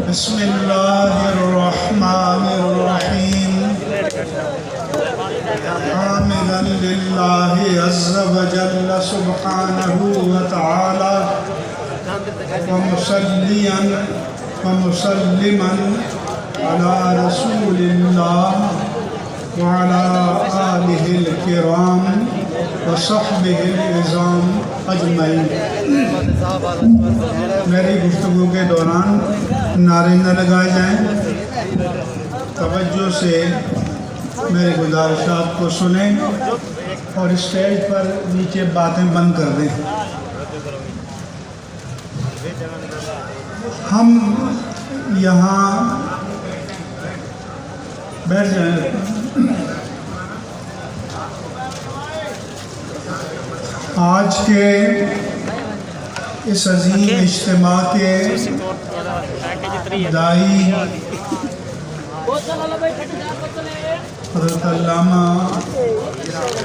بسم اللہ الرحمن الرحیم حامدا للہ عز وجل سبحانہ وتعالی ومصلیا ومسلما علی رسول اللہ وعلى آلہ الکرام وصحبہ العظام اجمعین۔ میری گفتگو کے دوران نعرے نہ لگائے جائیں، توجہ سے میری گزارشات کو سنیں اور اسٹیج پر نیچے باتیں بند کر دیں۔ ہم یہاں بیٹھ جائیں۔ آج کے اس عظیم اجتماع کے داعی حضرت علامہ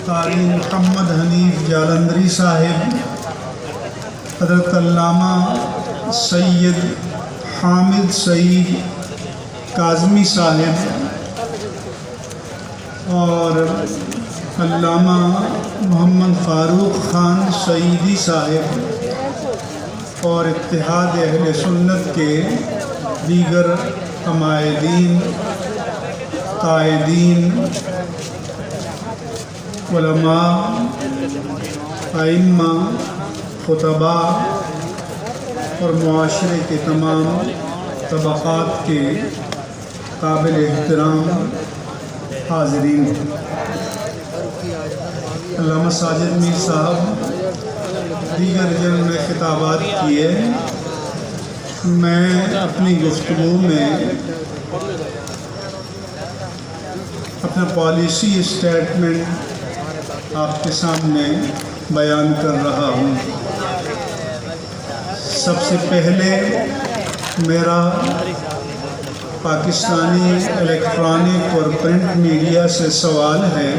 قاری محمد حنیف جالندری صاحب، حضرت علامہ سید حامد سعید کاظمی صاحب اور علامہ محمد فاروق خان سعیدی صاحب اور اتحاد اہل سنت کے دیگر عمائدین، قائدین، علماء، ائمہ، خطباء اور معاشرے کے تمام طبقات کے قابل احترام حاضرین، علامہ ساجد میر صاحب دیگر جنہوں نے خطابات کیے، میں اپنی گفتگو میں اپنا پالیسی اسٹیٹمنٹ آپ کے سامنے بیان کر رہا ہوں۔ سب سے پہلے میرا پاکستانی الیکٹرانک اور پرنٹ میڈیا سے سوال ہے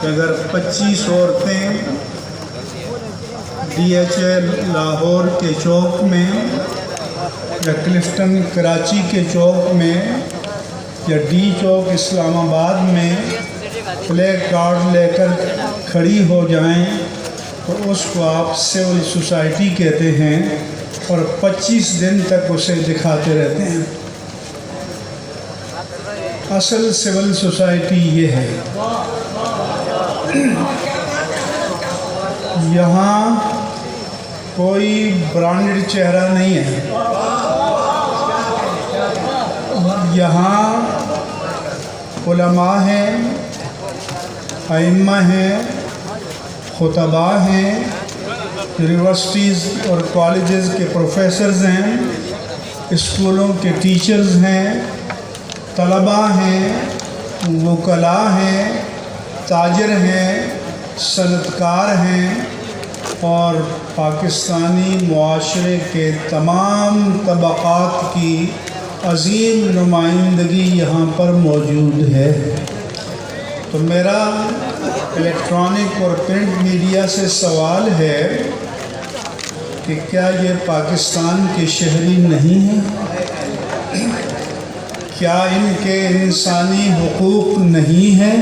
کہ اگر 25 عورتیں ڈی ایچ اے لاہور کے چوک میں یا کلفٹن کراچی کے چوک میں یا ڈی چوک اسلام آباد میں پلے کارڈ لے کر کھڑی ہو جائیں تو اس کو آپ سول سوسائٹی کہتے ہیں اور 25 دن تک اسے دکھاتے رہتے ہیں۔ اصل سول سوسائٹی یہ ہے، یہاں کوئی برانڈڈ چہرہ نہیں ہے، یہاں علماء ہیں، ائمہ ہیں، خطباء ہیں، یونیورسٹیز اور کالجز کے پروفیسرز ہیں، اسکولوں کے ٹیچرز ہیں، طلباء ہیں، وکلاء ہیں، تاجر ہیں، صنعت کار ہیں اور پاکستانی معاشرے کے تمام طبقات کی عظیم نمائندگی یہاں پر موجود ہے۔ تو میرا الیکٹرانک اور پرنٹ میڈیا سے سوال ہے کہ کیا یہ پاکستان کے شہری نہیں ہیں؟ کیا ان کے انسانی حقوق نہیں ہیں؟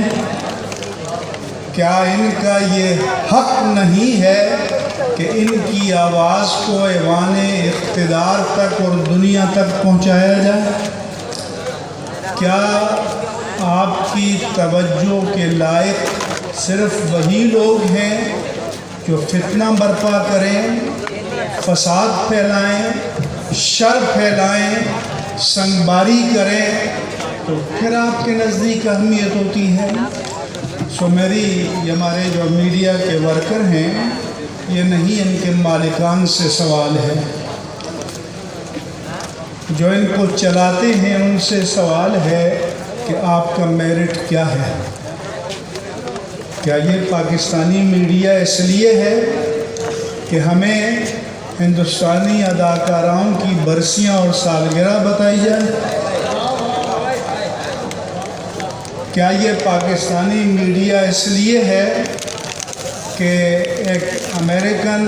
کیا ان کا یہ حق نہیں ہے کہ ان کی آواز کو ایوان اقتدار تک اور دنیا تک پہنچایا جائے؟ کیا آپ کی توجہ کے لائق صرف وہی لوگ ہیں جو فتنہ برپا کریں، فساد پھیلائیں، شر پھیلائیں، سنگباری کریں تو پھر آپ کے نزدیک اہمیت ہوتی ہے؟ میری ہمارے جو میڈیا کے ورکر ہیں، یہ نہیں ان کے مالکان سے سوال ہے، جو ان کو چلاتے ہیں ان سے سوال ہے کہ آپ کا میرٹ کیا ہے؟ کیا یہ پاکستانی میڈیا اس لیے ہے کہ ہمیں ہندوستانی اداکاراؤں کی برسیاں اور سالگرہ بتائی جائے؟ کیا یہ پاکستانی میڈیا اس لیے ہے کہ ایک امریکن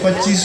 25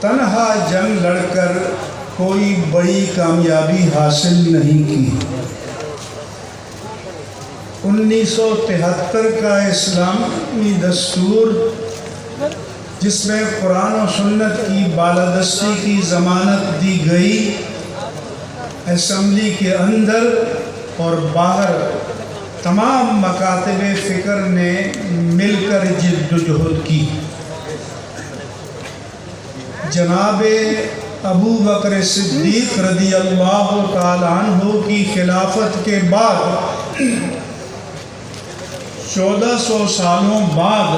تنہا جنگ لڑ کر کوئی بڑی کامیابی حاصل نہیں کی۔ 1973 کا اسلامی دستور جس میں قرآن و سنت کی بالادستی کی ضمانت دی گئی، اسمبلی کے اندر اور باہر تمام مکاتب فکر نے مل کر جد و جہد کی۔ جناب ابو بکر صدیق رضی اللہ تعالیٰ عنہ کی خلافت کے بعد 1400 سالوں بعد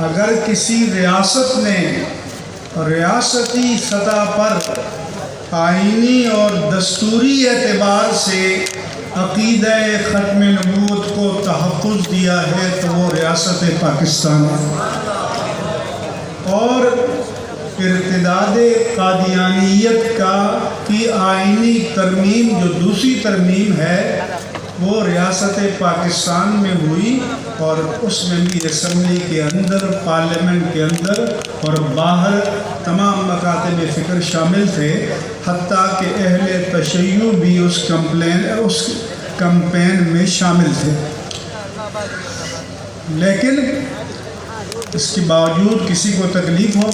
اگر کسی ریاست نے ریاستی سطح پر آئینی اور دستوری اعتبار سے عقیدہ ختم نبوت کو تحفظ دیا ہے تو وہ ریاست پاکستان ہے، اور ارتداد قادیانیت کی آئینی ترمیم جو دوسری ترمیم ہے وہ ریاست پاکستان میں ہوئی، اور اس میں بھی اسمبلی کے اندر، پارلیمنٹ کے اندر اور باہر تمام مکاتب فکر شامل تھے، حتیٰ کہ اہل تشیع بھی اس کمپین میں شامل تھے۔ لیکن اس کے باوجود کسی کو تکلیف ہو،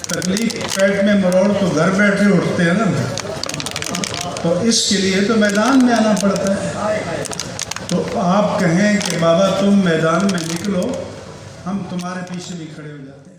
تکلیف پیٹ میں مروڑ تو گھر بیٹھے اٹھتے ہیں نا، تو اس کے لیے تو میدان میں آنا پڑتا ہے۔ تو آپ کہیں کہ بابا تم میدان میں نکلو، ہم تمہارے پیچھے بھی کھڑے ہو جاتے ہیں۔